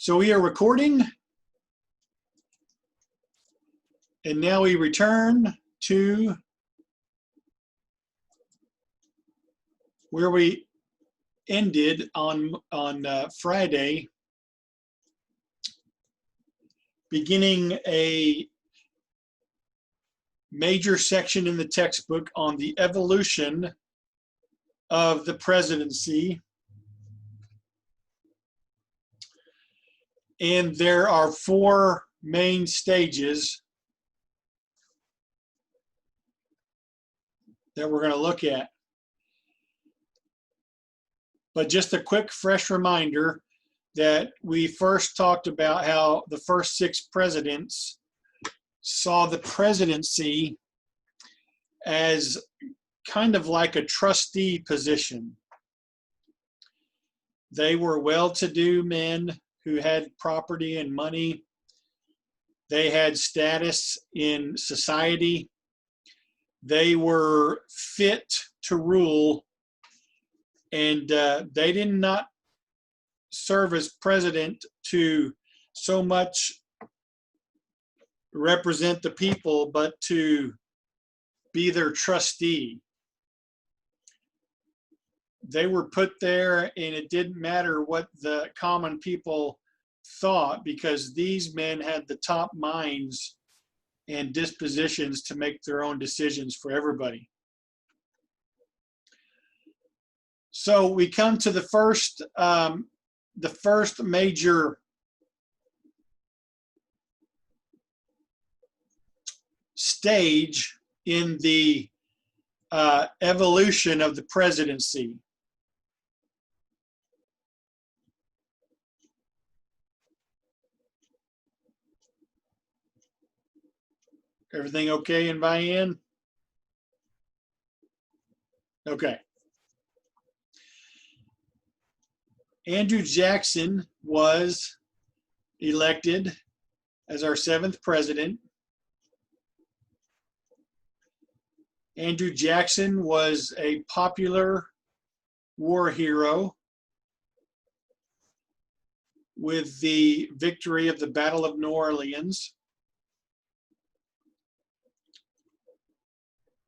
So we are recording, and now we return to where we ended on Friday, beginning a major section in the textbook on the evolution of the presidency. And there are four main stages that we're going to look at. But just a quick, fresh reminder that we first talked about how the first six presidents saw the presidency as kind of like a trustee position. They were well-to-do men who had property and money. They had status in society. They were fit to rule, and they did not serve as president to so much represent the people, but to be their trustee. They were put there, and it didn't matter what the common people thought, because these men had the top minds and dispositions to make their own decisions for everybody. So we come to the first major stage in the evolution of the presidency. Everything okay in Vian? Okay. Andrew Jackson was elected as our seventh president. Andrew Jackson was a popular war hero with the victory of the Battle of New Orleans.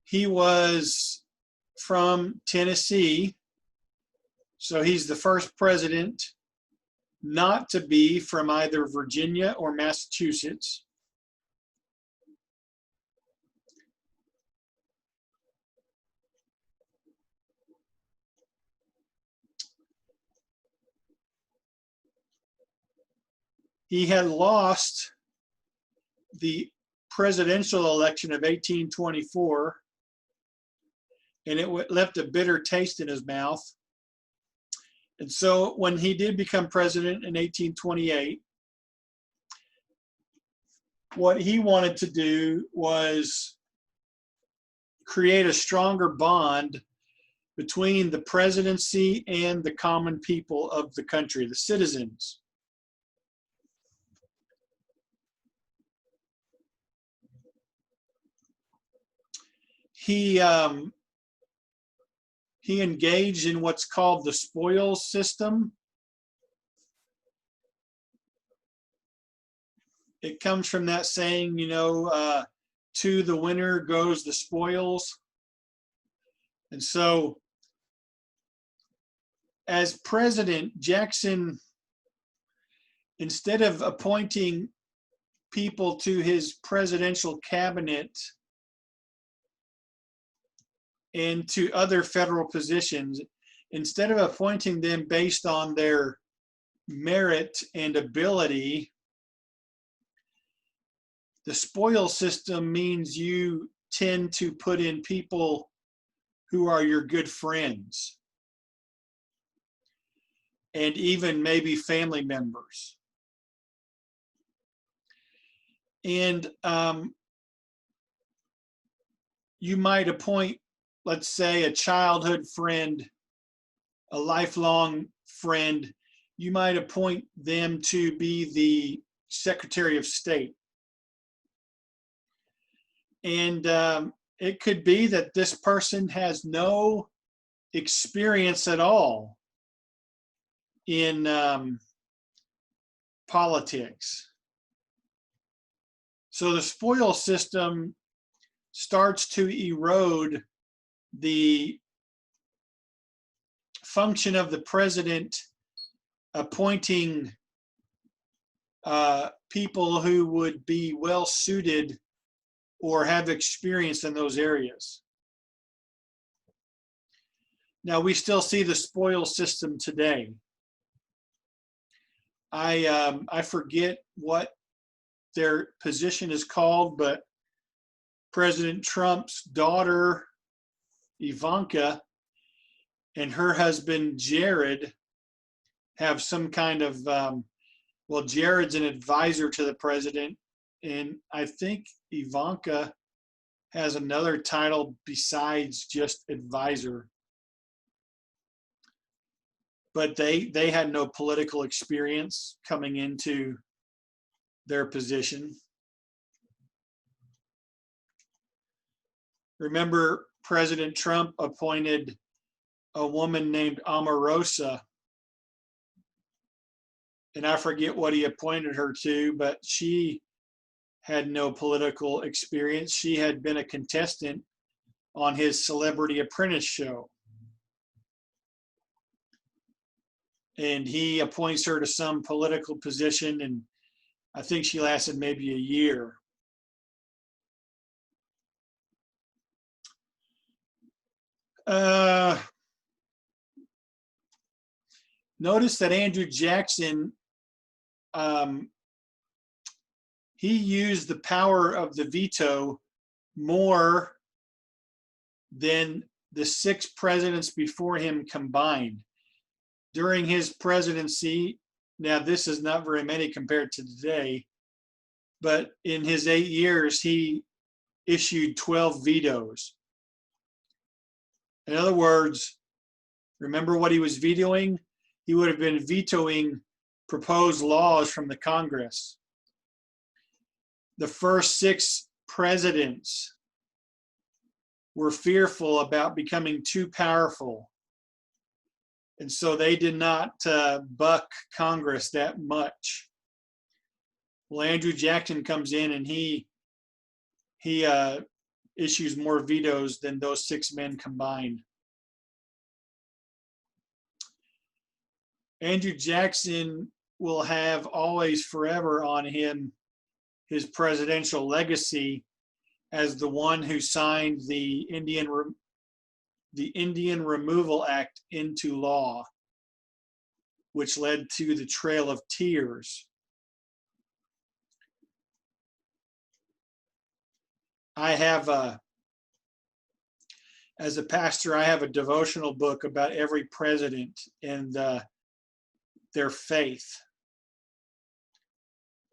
He was from Tennessee, so he's the first president not to be from either Virginia or Massachusetts. He had lost the presidential election of 1824, and it left a bitter taste in his mouth. And so when he did become president in 1828, what he wanted to do was create a stronger bond between the presidency and the common people of the country, the citizens. He engaged in what's called the spoils system. It comes from that saying, to the winner goes the spoils. And so as president, Jackson, instead of appointing people to his presidential cabinet and to other federal positions, instead of appointing them based on their merit and ability, the spoils system means you tend to put in people who are your good friends and even maybe family members. And you might appoint, let's say, a childhood friend, a lifelong friend. You might appoint them to be the Secretary of State. And it could be that this person has no experience at all in politics. So the spoil system starts to erode the function of the president appointing people who would be well suited or have experience in those areas. Now, we still see the spoil system today. I forget what their position is called, but President Trump's daughter, Ivanka, and her husband, Jared, have some kind of, well, Jared's an advisor to the president, and I think Ivanka has another title besides just advisor. But they had no political experience coming into their position. Remember, President Trump appointed a woman named Omarosa, and I forget what he appointed her to, but she had no political experience. She had been a contestant on his Celebrity Apprentice show. And he appoints her to some political position, and I think she lasted maybe a year. Notice that Andrew Jackson, he used the power of the veto more than the 6 presidents before him combined. During his presidency, now this is not very many compared to today, but in his 8 years, he issued 12 vetoes. In other words, remember what he was vetoing? He would have been vetoing proposed laws from the Congress. The first 6 presidents were fearful about becoming too powerful. And so they did not buck Congress that much. Well, Andrew Jackson comes in and he issues more vetoes than those 6 men combined. Andrew Jackson will have always forever on him his presidential legacy as the one who signed the Indian Removal Act into law, which led to the Trail of Tears. I have as a pastor, I have a devotional book about every president and their faith.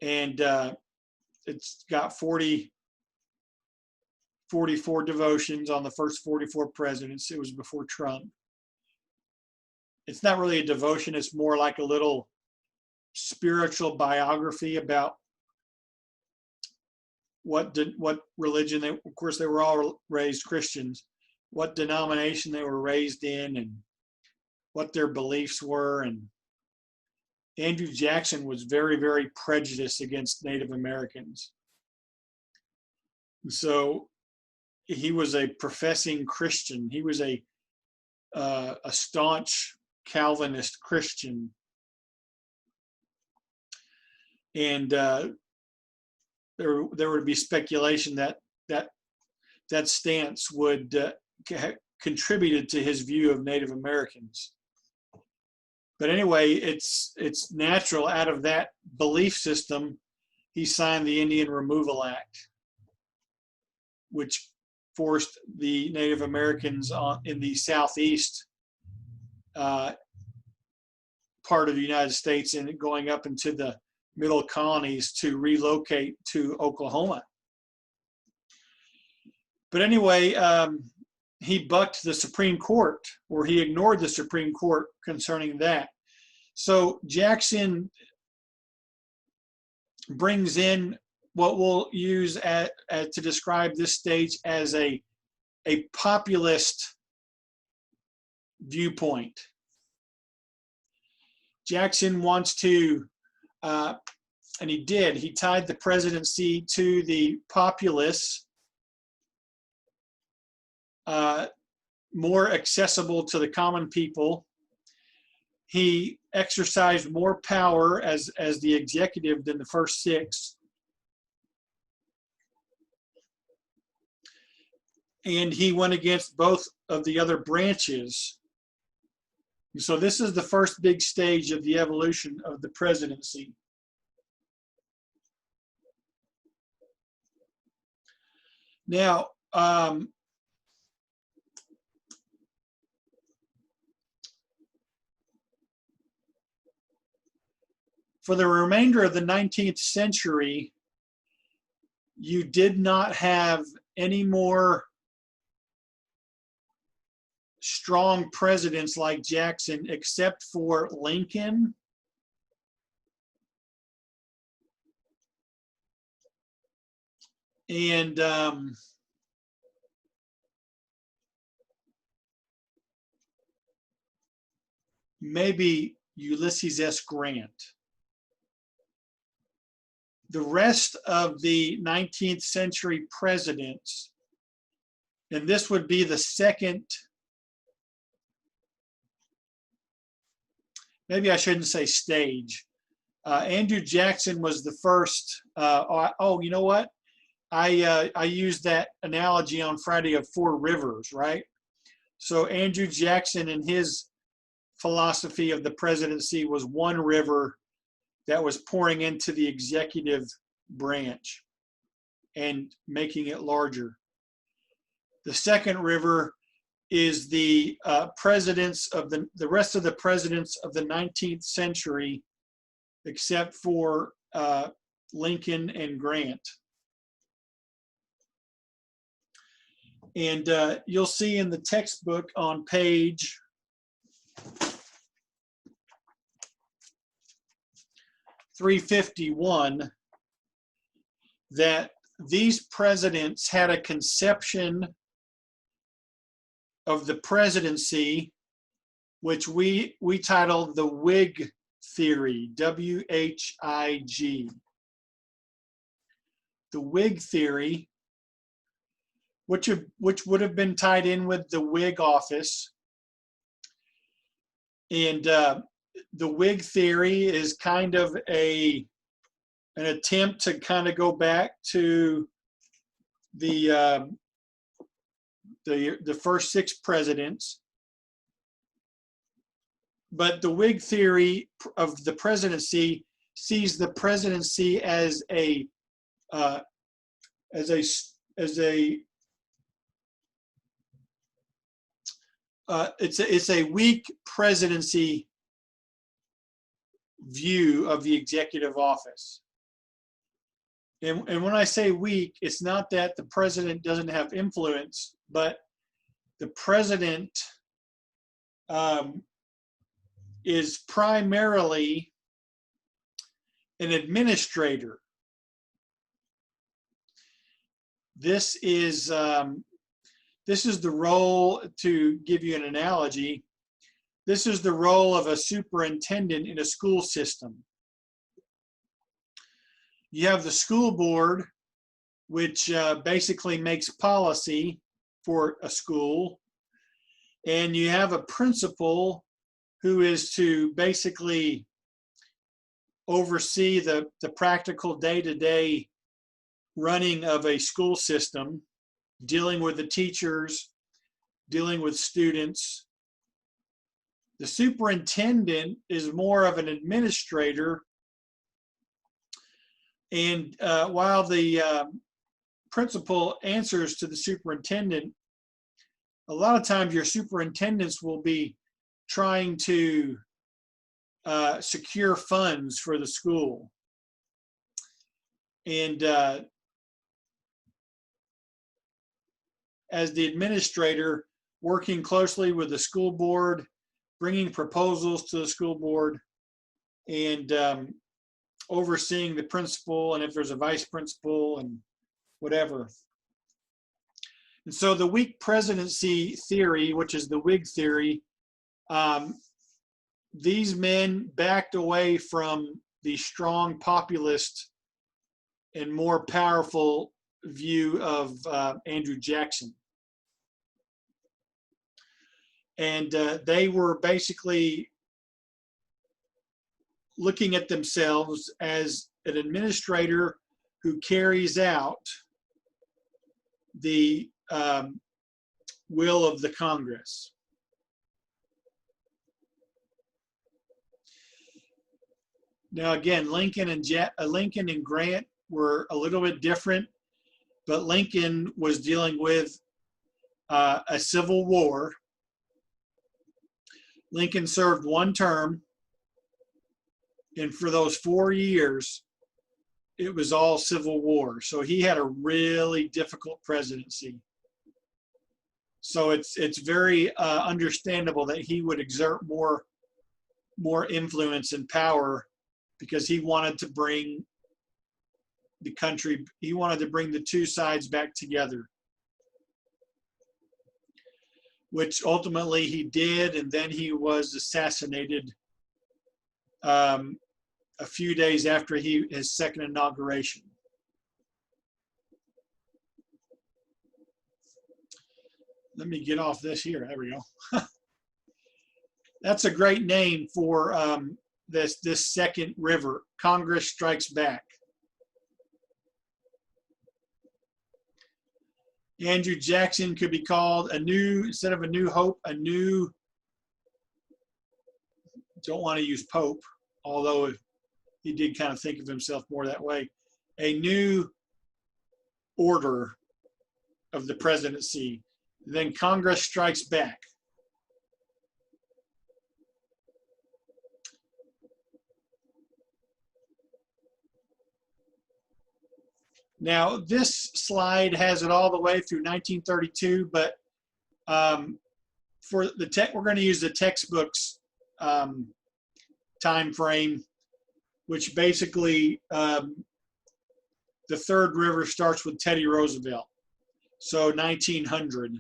And it's got 44 devotions on the first 44 presidents. It was before Trump. It's not really a devotion. It's more like a little spiritual biography about what religion they, of course, they were all raised Christians, what denomination they were raised in and what their beliefs were. And Andrew Jackson was very, very prejudiced against Native Americans. So he was a professing Christian. He was a staunch Calvinist Christian. And there would be speculation that stance would contributed to his view of Native Americans. But anyway, it's natural out of that belief system, he signed the Indian Removal Act, which forced the Native Americans in the southeast part of the United States and going up into the middle colonies to relocate to Oklahoma. But anyway, he bucked the Supreme Court, or he ignored the Supreme Court concerning that. So Jackson brings in what we'll use to describe this stage as a populist viewpoint. Jackson wants to and he did. He tied the presidency to the populace, more accessible to the common people. He exercised more power as the executive than the first six. And he went against both of the other branches. So this is the first big stage of the evolution of the presidency. Now, for the remainder of the 19th century, you did not have any more strong presidents like Jackson, except for Lincoln and maybe Ulysses S. Grant. The rest of the 19th century presidents, and this would be the second, maybe I shouldn't say stage. Andrew Jackson was the first. Oh, you know what? I used that analogy on Friday of four rivers, right? So Andrew Jackson and his philosophy of the presidency was one river that was pouring into the executive branch and making it larger. The second river is the presidents of the rest of the presidents of the 19th century, except for Lincoln and Grant. And you'll see in the textbook on page 351 that these presidents had a conception of the presidency, which we titled the Whig theory, W-H-I-G. The Whig theory, which would have been tied in with the Whig office. And the Whig theory is kind of an attempt to kind of go back to the first six presidents. But the Whig theory of the presidency sees the presidency as it's a weak presidency view of the executive office. And when I say weak, it's not that the president doesn't have influence, but the president is primarily an administrator. This is the role, to give you an analogy, this is the role of a superintendent in a school system. You have the school board, which basically makes policy for a school, and you have a principal who is to basically oversee the practical day-to-day running of a school system, dealing with the teachers, dealing with students. The superintendent is more of an administrator, and while the principal answers to the superintendent, a lot of times your superintendents will be trying to secure funds for the school. And as the administrator, working closely with the school board, bringing proposals to the school board, and overseeing the principal, and if there's a vice principal and whatever. And so the weak presidency theory, which is the Whig theory, these men backed away from the strong populist and more powerful view of Andrew Jackson. And they were basically looking at themselves as an administrator who carries out the will of the Congress. Now again, Lincoln and Grant were a little bit different, but Lincoln was dealing with a civil war. Lincoln served one term, and for those 4 years, it was all civil war. So he had a really difficult presidency. So it's very understandable that he would exert more influence and power, because he wanted to bring the country, he wanted to bring the two sides back together, which ultimately he did, and then he was assassinated a few days after his second inauguration. Let me get off this here. There we go. That's a great name for this second river. Congress Strikes Back. Andrew Jackson could be called instead of a new hope, a new, don't want to use Pope, although he did kind of think of himself more that way, a new order of the presidency. Then Congress Strikes Back. Now, this slide has it all the way through 1932, but for the we're going to use the textbook's time frame, which basically the third river starts with Teddy Roosevelt, so 1900.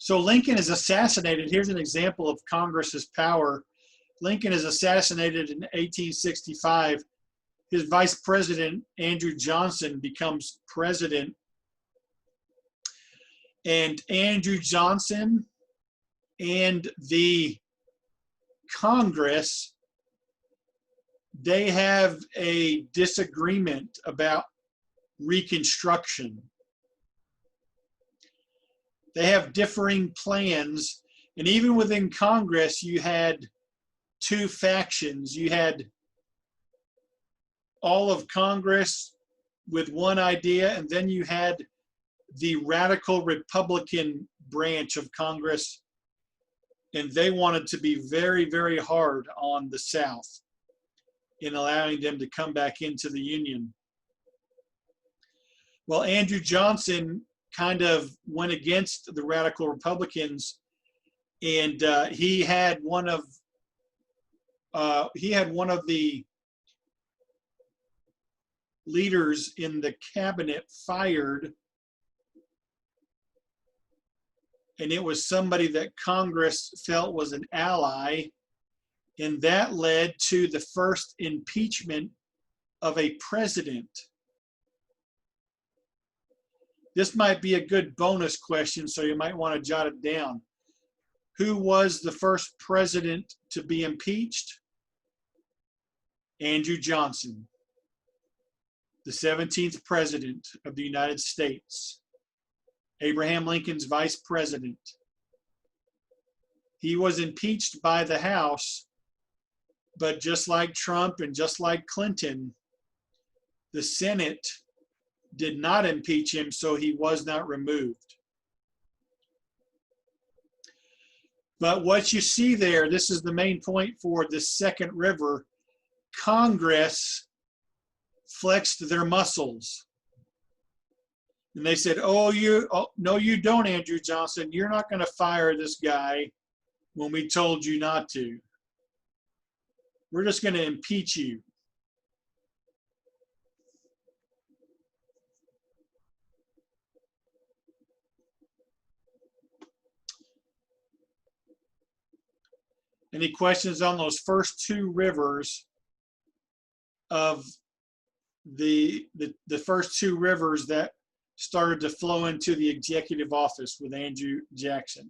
So Lincoln is assassinated. Here's an example of Congress's power. Lincoln is assassinated in 1865. His vice president, Andrew Johnson, becomes president. And Andrew Johnson and the Congress, they have a disagreement about Reconstruction. They have differing plans, and even within Congress, you had two factions. You had all of Congress with one idea, and then you had the radical Republican branch of Congress, and they wanted to be very, very hard on the South in allowing them to come back into the Union. Well, Andrew Johnson kind of went against the radical Republicans, and he had one of the leaders in the cabinet fired, and it was somebody that Congress felt was an ally, and that led to the first impeachment of a president. This might be a good bonus question, so you might want to jot it down. Who was the first president to be impeached? Andrew Johnson, the 17th president of the United States, Abraham Lincoln's vice president. He was impeached by the House, but just like Trump and just like Clinton, the Senate did not impeach him, so he was not removed. But what you see there, this is the main point for this second river. Congress flexed their muscles. And they said, no, you don't, Andrew Johnson. You're not going to fire this guy when we told you not to. We're just going to impeach you. Any questions on those first two rivers of the first two rivers that started to flow into the executive office with Andrew Jackson?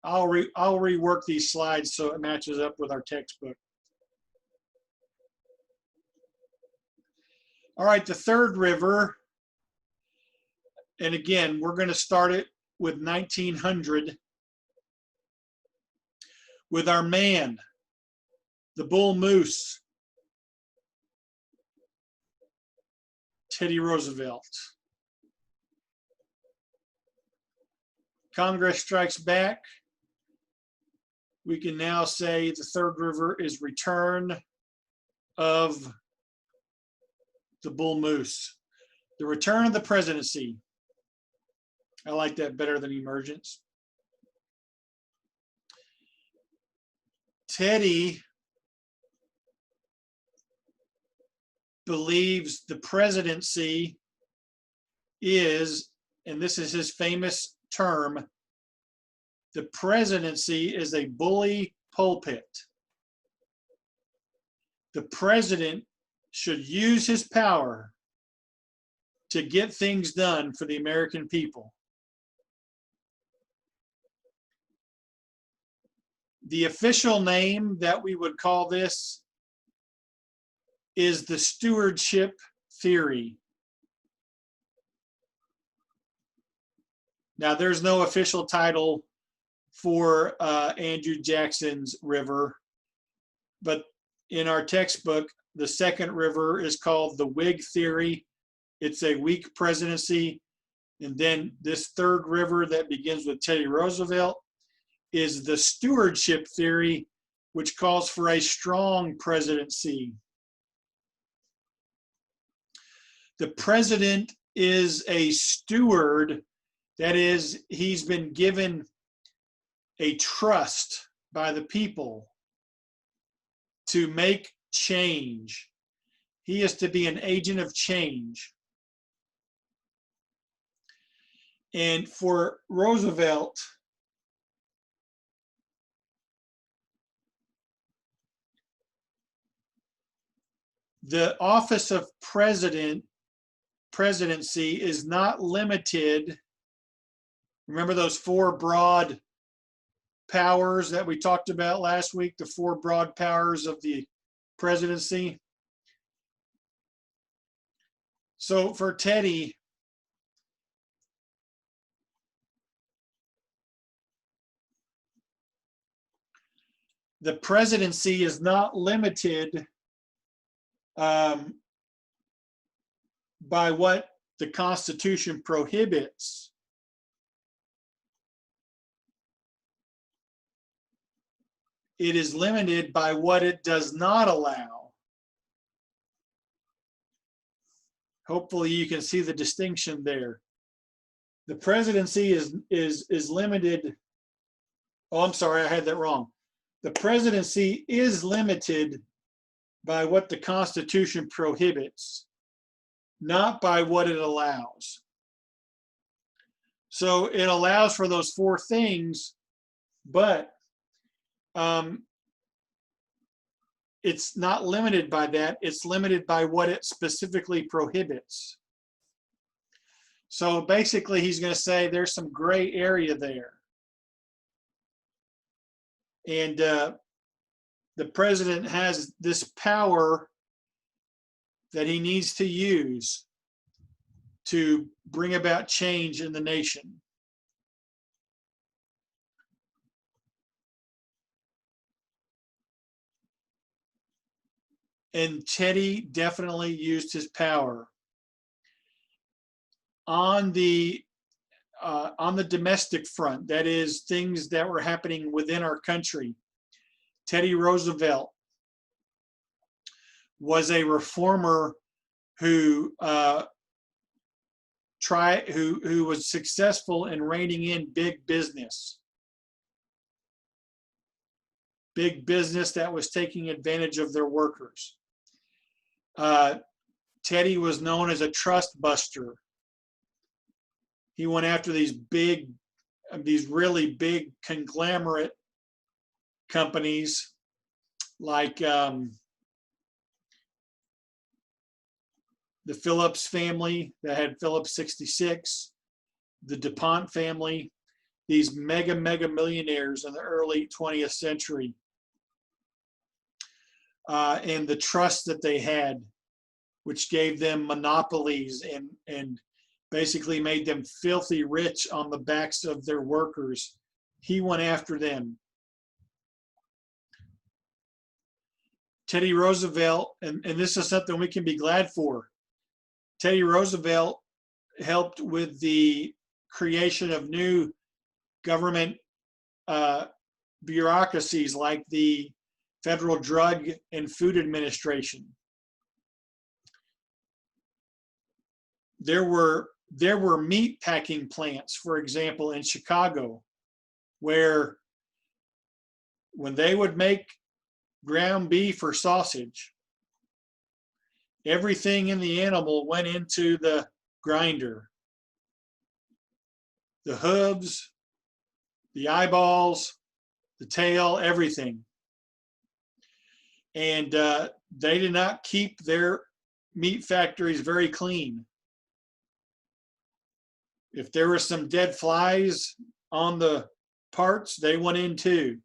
I'll rework these slides so it matches up with our textbook. All right, the third river, and again, we're going to start it with 1900 with our man, the bull moose, Teddy Roosevelt. Congress strikes back. We can now say the third river is return of the bull moose. The return of the presidency. I like that better than emergence. Teddy believes the presidency is, and this is his famous term, the presidency is a bully pulpit. The president should use his power to get things done for the American people. The official name that we would call this is the stewardship theory. Now, there's no official title for Andrew Jackson's river, but in our textbook, the second river is called the Whig theory. It's a weak presidency. And then this third river that begins with Teddy Roosevelt is the stewardship theory, which calls for a strong presidency. The president is a steward. That is, he's been given a trust by the people to make change. He is to be an agent of change. And for Roosevelt, the office of presidency is not limited. Remember those four broad powers that we talked about last week, the four broad powers of the presidency? So for Teddy, the presidency is not limited by what the Constitution prohibits. It is limited by what it does not allow. Hopefully you can see the distinction there. The presidency is limited. Oh, I'm sorry, I had that wrong. The presidency is limited by what the Constitution prohibits, not by what it allows. So it allows for those four things, but it's not limited by that. It's limited by what it specifically prohibits. So basically, he's going to say there's some gray area there. And the president has this power that he needs to use to bring about change in the nation. And Teddy definitely used his power. On the domestic front, that is, things that were happening within our country, Teddy Roosevelt was a reformer who was successful in reining in big business that was taking advantage of their workers. Teddy was known as a trust buster. He went after these really big conglomerate companies like the Phillips family that had Phillips 66, the DuPont family, these mega millionaires in the early 20th century, and the trust that they had, which gave them monopolies and basically made them filthy rich on the backs of their workers. He went after them. Teddy Roosevelt, and this is something we can be glad for. Teddy Roosevelt helped with the creation of new government bureaucracies like the Federal Drug and Food Administration. There were meat packing plants, for example, in Chicago, where when they would make ground beef or sausage, everything in the animal went into the grinder. The hooves, the eyeballs, the tail, everything. And they did not keep their meat factories very clean. If there were some dead flies on the parts, they went in too.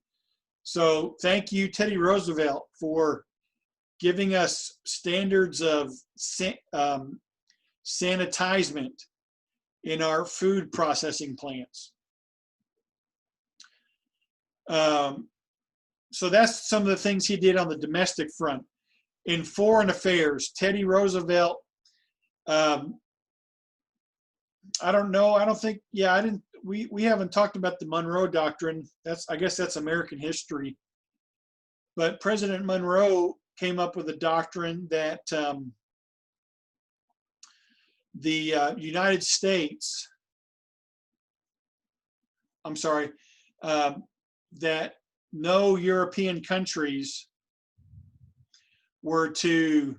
So thank you, Teddy Roosevelt, for giving us standards of sanitizement in our food processing plants. So that's some of the things he did on the domestic front. In foreign affairs, Teddy Roosevelt, I don't know, I don't think, yeah, I didn't, we haven't talked about the Monroe Doctrine. I guess that's American history. But President Monroe came up with a doctrine that the United States, that no European countries were to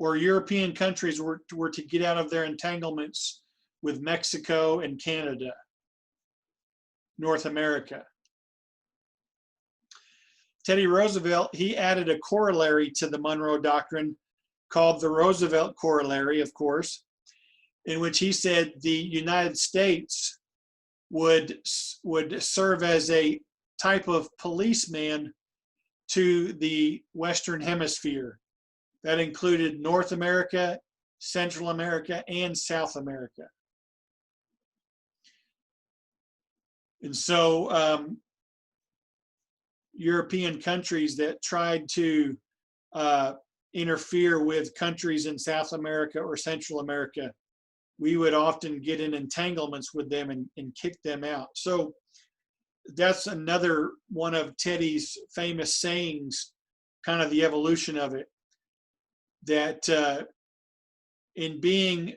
were to get out of their entanglements with Mexico and Canada, North America. Teddy Roosevelt, he added a corollary to the Monroe Doctrine called the Roosevelt Corollary, of course, in which he said the United States would serve as a type of policeman to the Western Hemisphere. That included North America, Central America, and South America. And so European countries that tried to interfere with countries in South America or Central America, we would often get in entanglements with them and kick them out. So that's another one of Teddy's famous sayings, kind of the evolution of it, that in being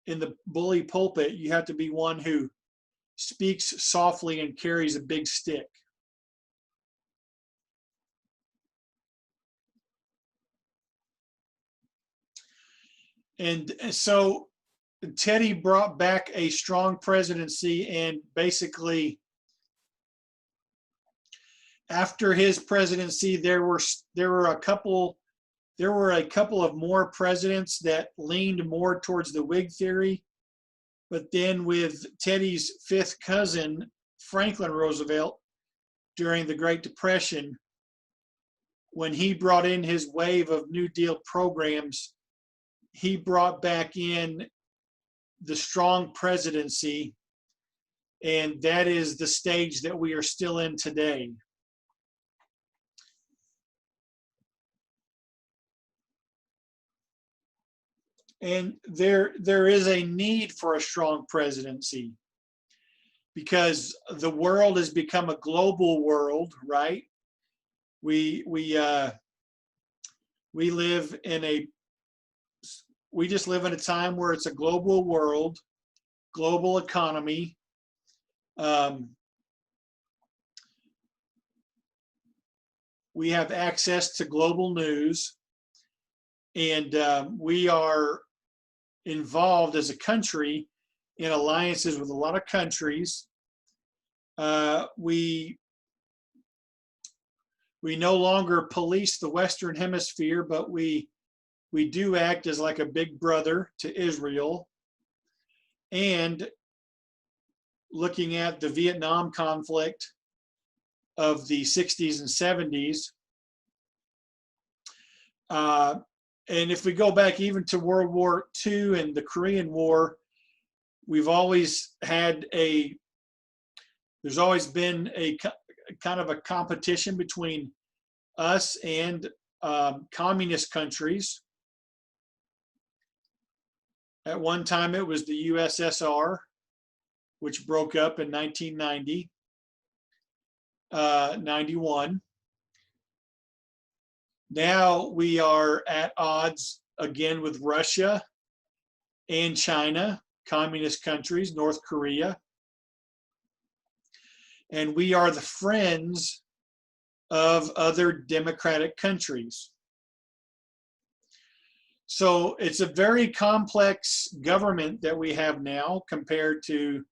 in the bully pulpit, you have to be one who speaks softly and carries a big stick. And so Teddy brought back a strong presidency, and basically after his presidency, there were a couple of more presidents that leaned more towards the Whig theory. But then with Teddy's fifth cousin, Franklin Roosevelt, during the Great Depression, when he brought in his wave of New Deal programs, he brought back in the strong presidency, and that is the stage that we are still in today. And there is a need for a strong presidency because the world has become a global world, right? We just live in a time where it's a global world, global economy. We have access to global news, and we are involved as a country in alliances with a lot of countries. We no longer police the Western Hemisphere, but we do act as like a big brother to Israel. And looking at the Vietnam conflict of the 60s and 70s, and if we go back even to World War II and the Korean War, we've always had there's always been a kind of a competition between us and communist countries. At one time, it was the USSR, which broke up in 1990, 91. Now we are at odds again with Russia and China, communist countries, North Korea. And we are the friends of other democratic countries. So it's a very complex government that we have now compared to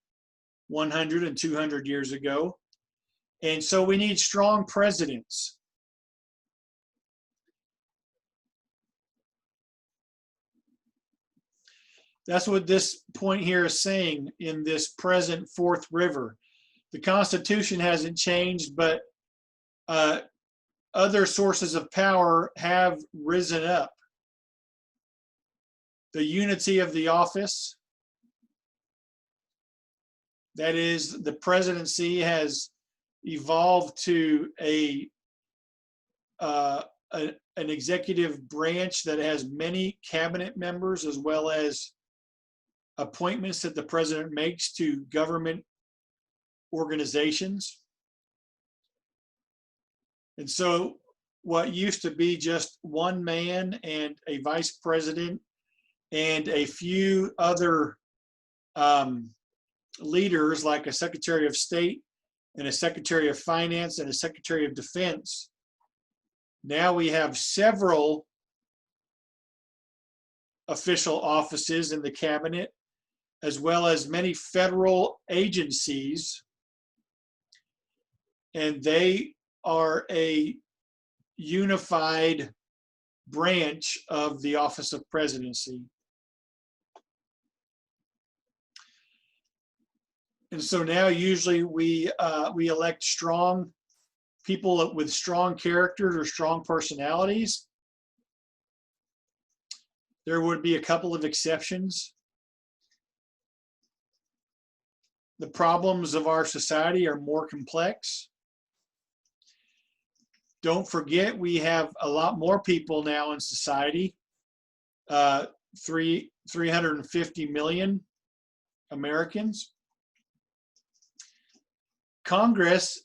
100 and 200 years ago. And so we need strong presidents. That's what this point here is saying in this present fourth river. The Constitution hasn't changed, but other sources of power have risen up. The unity of the office, that is, the presidency has evolved to an executive branch that has many cabinet members, as well as appointments that the president makes to government organizations. And so what used to be just one man and a vice president and a few other leaders, like a Secretary of State and a Secretary of Finance and a Secretary of Defense, now we have several official offices in the cabinet, as well as many federal agencies, and they are a unified branch of the office of presidency. And so now usually we elect strong people with strong characters or strong personalities. There would be a couple of exceptions. The problems of our society are more complex. Don't forget, we have a lot more people now in society, 350 million Americans. Congress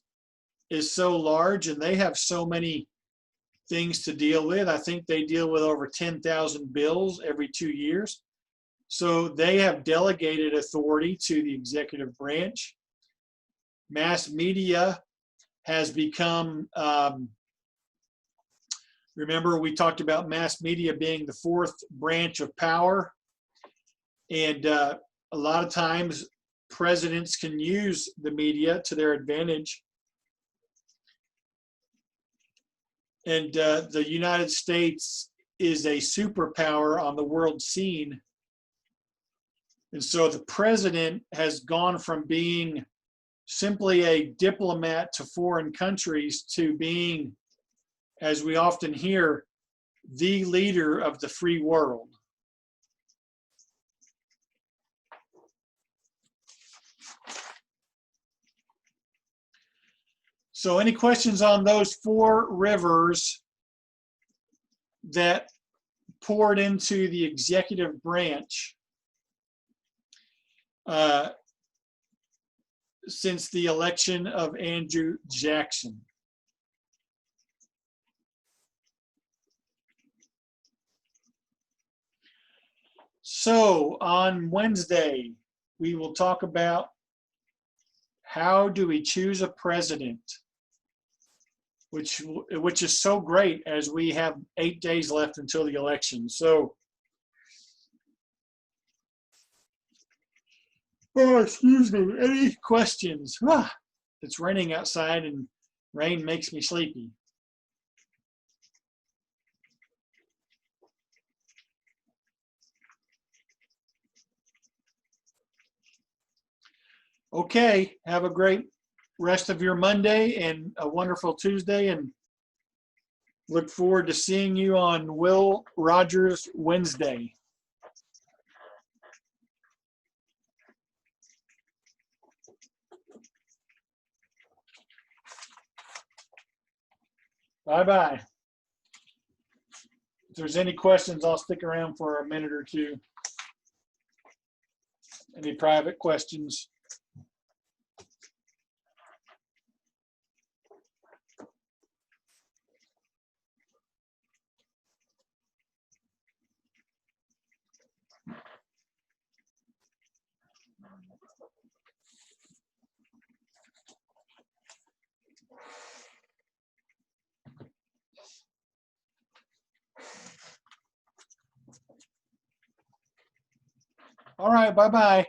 is so large and they have so many things to deal with. I think they deal with over 10,000 bills every 2 years. So they have delegated authority to the executive branch. Mass media has become, remember we talked about mass media being the fourth branch of power. And a lot of times presidents can use the media to their advantage. And the United States is a superpower on the world scene. And so the president has gone from being simply a diplomat to foreign countries to being, as we often hear, the leader of the free world. So any questions on those four rivers that poured into the executive branch since the election of Andrew Jackson? So on Wednesday, we will talk about how do we choose a president, which is so great as we have 8 days left until the election. So Oh, excuse me. Any questions? Ah, it's raining outside and rain makes me sleepy. Okay, have a great rest of your Monday and a wonderful Tuesday, and look forward to seeing you on Will Rogers Wednesday. Bye-bye. If there's any questions, I'll stick around for a minute or two. Any private questions? All right, bye-bye.